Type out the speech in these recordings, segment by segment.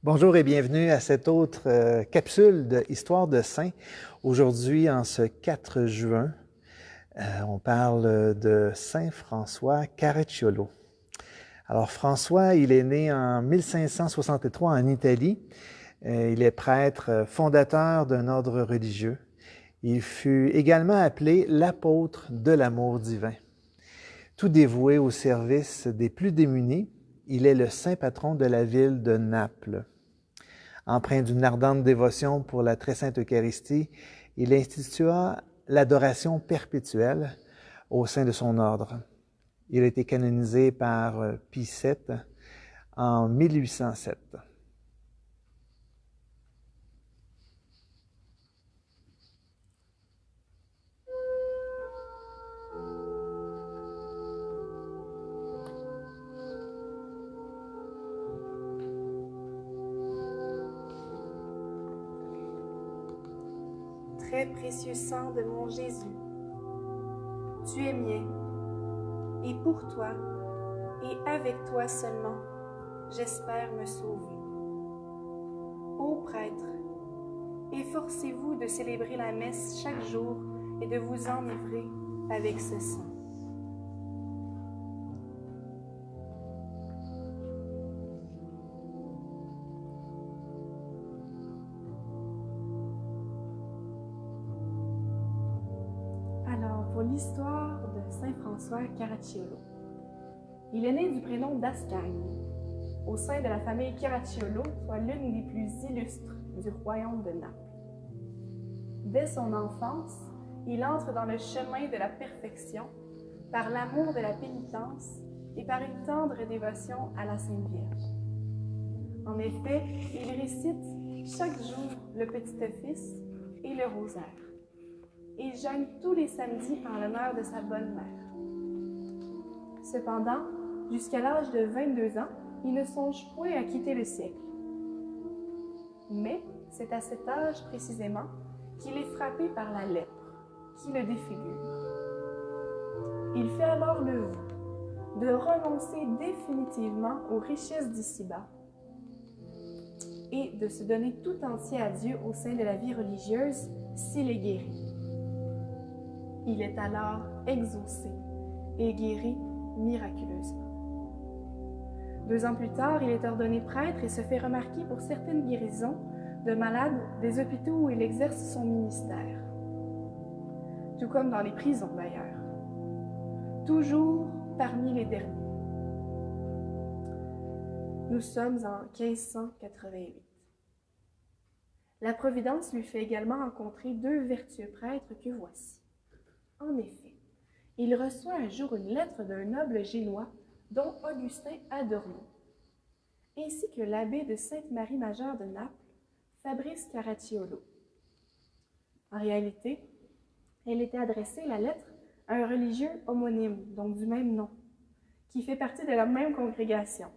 Bonjour et bienvenue à cette autre capsule de Histoire de Saints. Aujourd'hui, en ce 4 juin, on parle de Saint François Caracciolo. Alors François, il est né en 1563 en Italie. Il est prêtre fondateur d'un ordre religieux. Il fut également appelé l'apôtre de l'amour divin. Tout dévoué au service des plus démunis, il est le saint patron de la ville de Naples. Empreint d'une ardente dévotion pour la très sainte Eucharistie, il institua l'adoration perpétuelle au sein de son ordre. Il a été canonisé par Pie VII en 1807. Très précieux sang de mon Jésus, tu es mien, et pour toi, et avec toi seulement, j'espère me sauver. Ô prêtre, efforcez-vous de célébrer la messe chaque jour et de vous enivrer avec ce sang. Alors, pour l'histoire de Saint François Caracciolo. Il est né du prénom d'Ascagne, au sein de la famille Caracciolo, soit l'une des plus illustres du royaume de Naples. Dès son enfance, il entre dans le chemin de la perfection par l'amour de la pénitence et par une tendre dévotion à la Sainte Vierge. En effet, il récite chaque jour le Petit Office et le Rosaire. Il jeûne tous les samedis en l'honneur de sa bonne mère. Cependant, jusqu'à l'âge de 22 ans, il ne songe point à quitter le siècle. Mais c'est à cet âge précisément qu'il est frappé par la lèpre, qui le défigure. Il fait alors le vœu de renoncer définitivement aux richesses d'ici-bas et de se donner tout entier à Dieu au sein de la vie religieuse s'il est guéri. Il est alors exaucé et guéri miraculeusement. 2 ans plus tard, il est ordonné prêtre et se fait remarquer pour certaines guérisons de malades des hôpitaux où il exerce son ministère. Tout comme dans les prisons d'ailleurs. Toujours parmi les derniers. Nous sommes en 1588. La Providence lui fait également rencontrer 2 vertueux prêtres que voici. En effet, il reçoit un jour une lettre d'un noble génois dont Augustin Adorno, ainsi que l'abbé de Sainte-Marie-Majeure de Naples, Fabrice Caracciolo. En réalité, elle était adressée, la lettre, à un religieux homonyme, donc du même nom, qui fait partie de la même congrégation.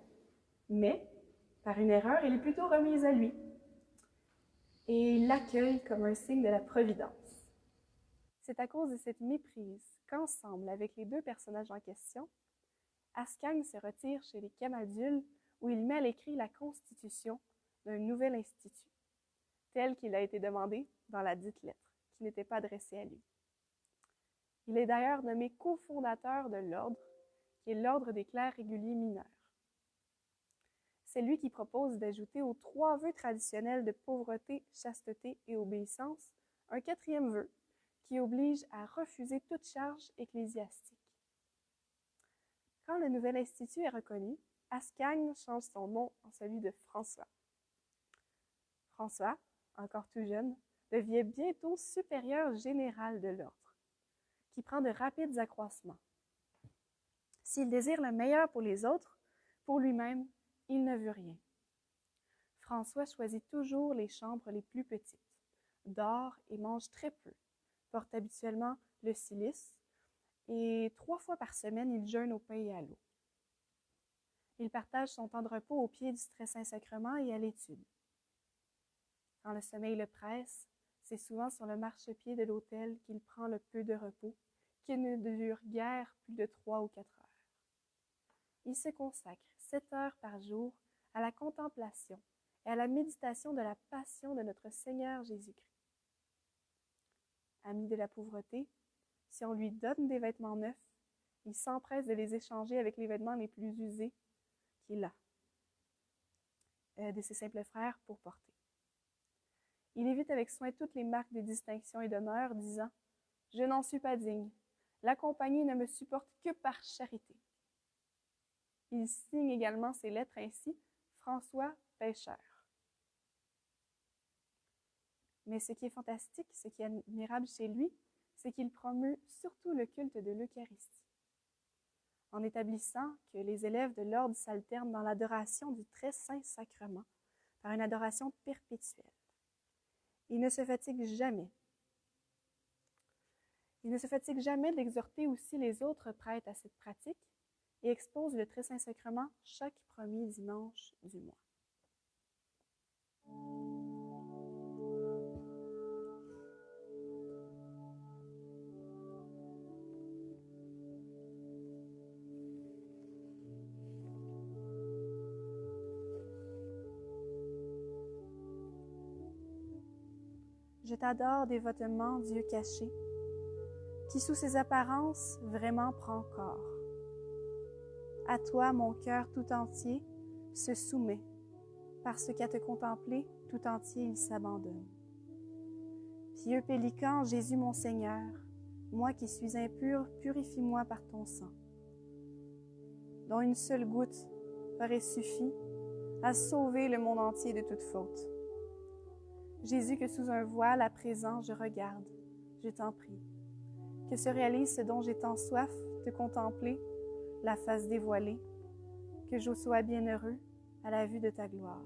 Mais, par une erreur, elle est plutôt remise à lui. Et il l'accueille comme un signe de la Providence. C'est à cause de cette méprise qu'ensemble, avec les 2 personnages en question, Ascagne se retire chez les Camadules où il met à l'écrit la constitution d'un nouvel institut, tel qu'il a été demandé dans la dite lettre, qui n'était pas adressée à lui. Il est d'ailleurs nommé cofondateur de l'ordre, qui est l'ordre des clercs réguliers mineurs. C'est lui qui propose d'ajouter aux 3 vœux traditionnels de pauvreté, chasteté et obéissance un 4e vœu, qui oblige à refuser toute charge ecclésiastique. Quand le nouvel institut est reconnu, Ascagne change son nom en celui de François. François, encore tout jeune, devient bientôt supérieur général de l'ordre, qui prend de rapides accroissements. S'il désire le meilleur pour les autres, pour lui-même, il ne veut rien. François choisit toujours les chambres les plus petites, dort et mange très peu, porte habituellement le cilice, et 3 fois par semaine, il jeûne au pain et à l'eau. Il partage son temps de repos au pied du très Saint-Sacrement et à l'étude. Quand le sommeil le presse, c'est souvent sur le marchepied de l'autel qu'il prend le peu de repos, qui ne dure guère plus de 3 ou 4 heures. Il se consacre 7 heures par jour à la contemplation et à la méditation de la passion de notre Seigneur Jésus-Christ. Ami de la pauvreté, si on lui donne des vêtements neufs, il s'empresse de les échanger avec les vêtements les plus usés qu'il a, de ses simples frères pour porter. Il évite avec soin toutes les marques de distinction et d'honneur, disant « Je n'en suis pas digne. La compagnie ne me supporte que par charité. » Il signe également ses lettres ainsi « François, pécheur ». Mais ce qui est fantastique, ce qui est admirable chez lui, c'est qu'il promeut surtout le culte de l'Eucharistie, en établissant que les élèves de l'ordre s'alternent dans l'adoration du très saint sacrement par une adoration perpétuelle. Il ne se fatigue jamais. Il ne se fatigue jamais d'exhorter aussi les autres prêtres à cette pratique et expose le très saint sacrement chaque premier dimanche du mois. Je t'adore dévotement, Dieu caché, qui sous ses apparences vraiment prend corps. À toi, mon cœur tout entier se soumet, parce qu'à te contempler, tout entier il s'abandonne. Pieux pélican, Jésus mon Seigneur, moi qui suis impur, purifie-moi par ton sang, dont une seule goutte aurait suffi à sauver le monde entier de toute faute. Jésus, que sous un voile à présent je regarde, je t'en prie, que se réalise ce dont j'ai tant soif, te contempler, la face dévoilée, que je sois bienheureux à la vue de ta gloire.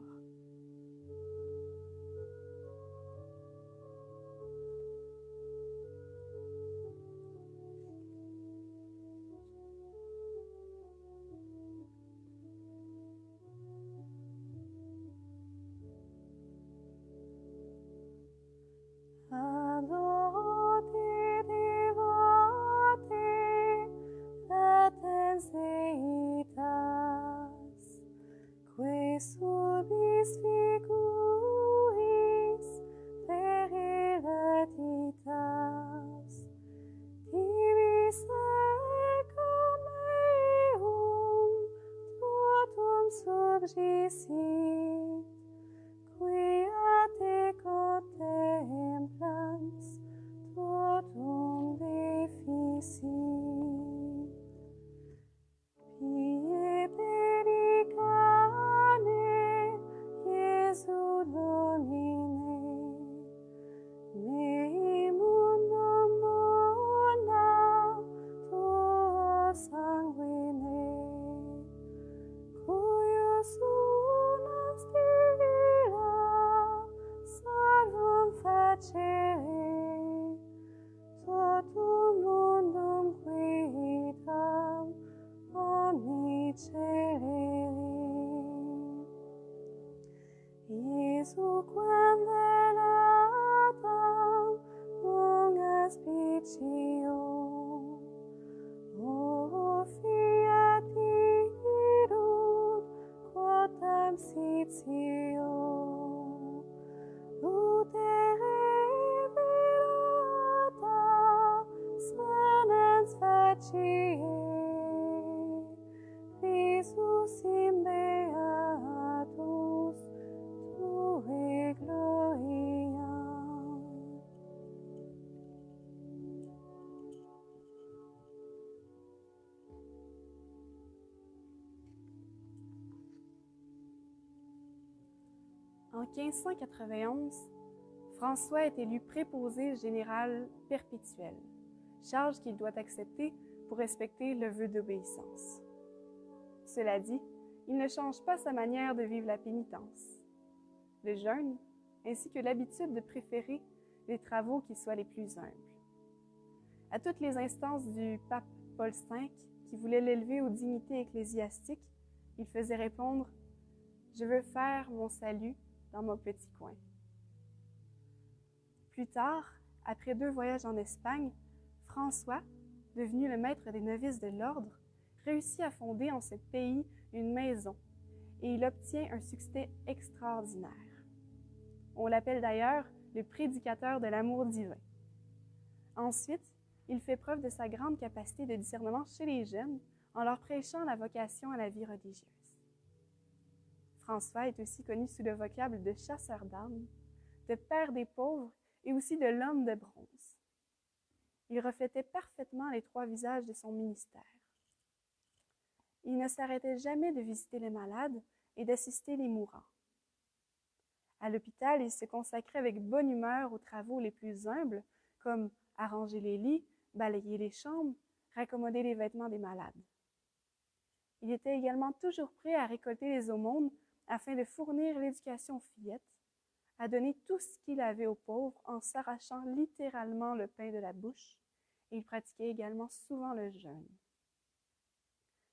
En 1591, François est élu préposé général perpétuel, charge qu'il doit accepter pour respecter le vœu d'obéissance. Cela dit, il ne change pas sa manière de vivre la pénitence, le jeûne, ainsi que l'habitude de préférer les travaux qui soient les plus humbles. À toutes les instances du pape Paul V, qui voulait l'élever aux dignités ecclésiastiques, il faisait répondre « Je veux faire mon salut dans mon petit coin ». Plus tard, après 2 voyages en Espagne, François, devenu le maître des novices de l'ordre, réussit à fonder en ce pays une maison et il obtient un succès extraordinaire. On l'appelle d'ailleurs le prédicateur de l'amour divin. Ensuite, il fait preuve de sa grande capacité de discernement chez les jeunes en leur prêchant la vocation à la vie religieuse. François est aussi connu sous le vocable de chasseur d'âmes, de père des pauvres et aussi de l'homme de bronze. Il reflétait parfaitement les trois visages de son ministère. Il ne s'arrêtait jamais de visiter les malades et d'assister les mourants. À l'hôpital, il se consacrait avec bonne humeur aux travaux les plus humbles, comme arranger les lits, balayer les chambres, raccommoder les vêtements des malades. Il était également toujours prêt à récolter les aumônes afin de fournir l'éducation aux fillettes, à donner tout ce qu'il avait aux pauvres en s'arrachant littéralement le pain de la bouche, et il pratiquait également souvent le jeûne.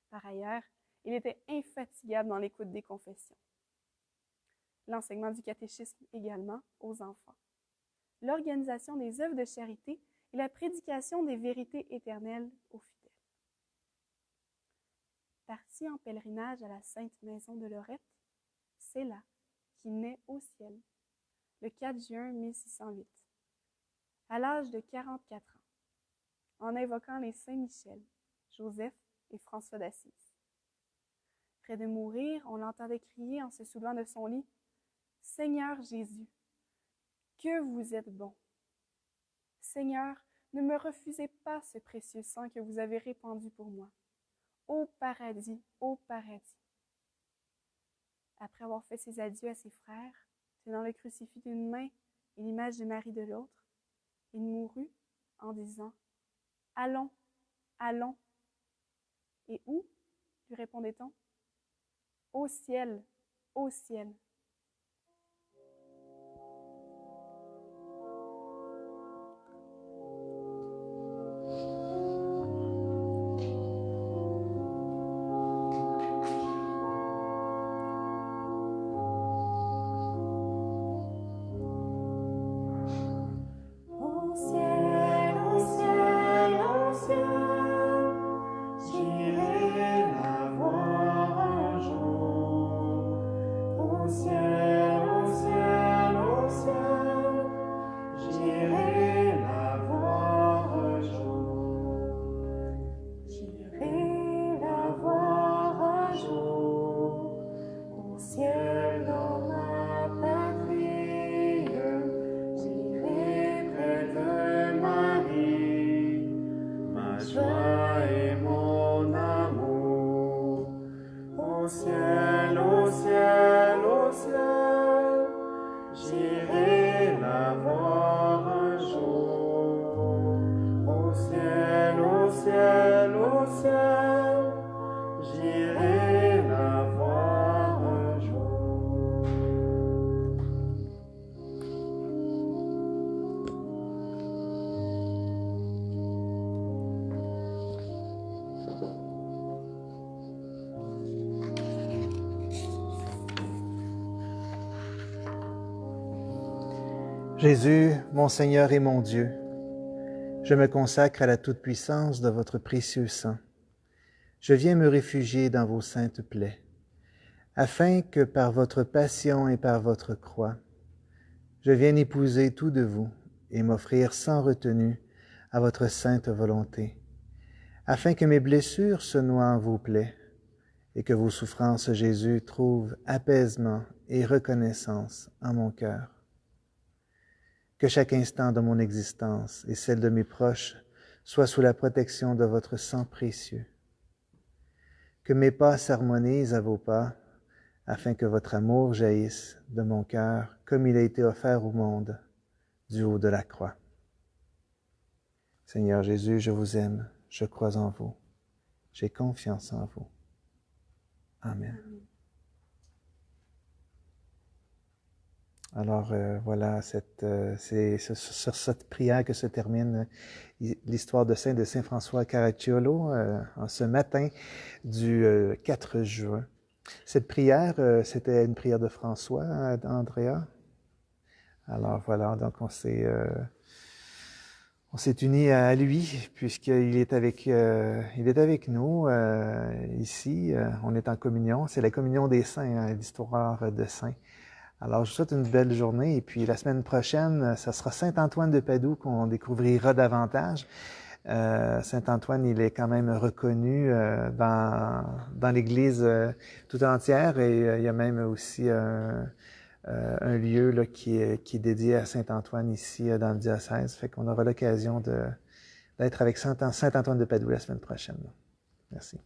Par ailleurs, il était infatigable dans l'écoute des confessions. L'enseignement du catéchisme également aux enfants, l'organisation des œuvres de charité et la prédication des vérités éternelles aux fidèles. Parti en pèlerinage à la Sainte Maison de Lorette, c'est là qu'il naît au ciel, le 4 juin 1608, à l'âge de 44 ans, en invoquant les saints Michel, Joseph et François d'Assise. Près de mourir, on l'entendait crier en se soulevant de son lit: « Seigneur Jésus, que vous êtes bon! Seigneur, ne me refusez pas ce précieux sang que vous avez répandu pour moi. Ô paradis, ô paradis! » Après avoir fait ses adieux à ses frères, tenant le crucifix d'une main et l'image de Marie de l'autre, il mourut en disant: « Allons, allons. » Et où, lui répondait-on? Au ciel, au ciel. Jésus, mon Seigneur et mon Dieu, je me consacre à la toute-puissance de votre précieux sang. Je viens me réfugier dans vos saintes plaies, afin que par votre passion et par votre croix, je vienne épouser tout de vous et m'offrir sans retenue à votre sainte volonté, afin que mes blessures se noient en vos plaies et que vos souffrances, Jésus, trouvent apaisement et reconnaissance en mon cœur. Que chaque instant de mon existence et celle de mes proches soit sous la protection de votre sang précieux. Que mes pas s'harmonisent à vos pas, afin que votre amour jaillisse de mon cœur comme il a été offert au monde du haut de la croix. Seigneur Jésus, je vous aime, je crois en vous, j'ai confiance en vous. Amen. Alors voilà, c'est sur cette prière que se termine l'histoire de Saint François Caracciolo en ce matin du 4 juin. Cette prière, c'était une prière de François, Andrea. Alors voilà, donc On s'est unis à lui puisqu'il est avec nous ici. On est en communion. C'est la communion des saints, hein, l'histoire de saints. Alors, je vous souhaite une belle journée. Et puis, la semaine prochaine, ça sera Saint-Antoine de Padoue qu'on découvrira davantage. Saint-Antoine, il est quand même reconnu dans l'Église tout entière. Et il y a même aussi un lieu là, qui est dédié à Saint-Antoine ici dans le diocèse. Fait qu'on aura l'occasion d'être avec Saint-Antoine de Padoue la semaine prochaine. Merci.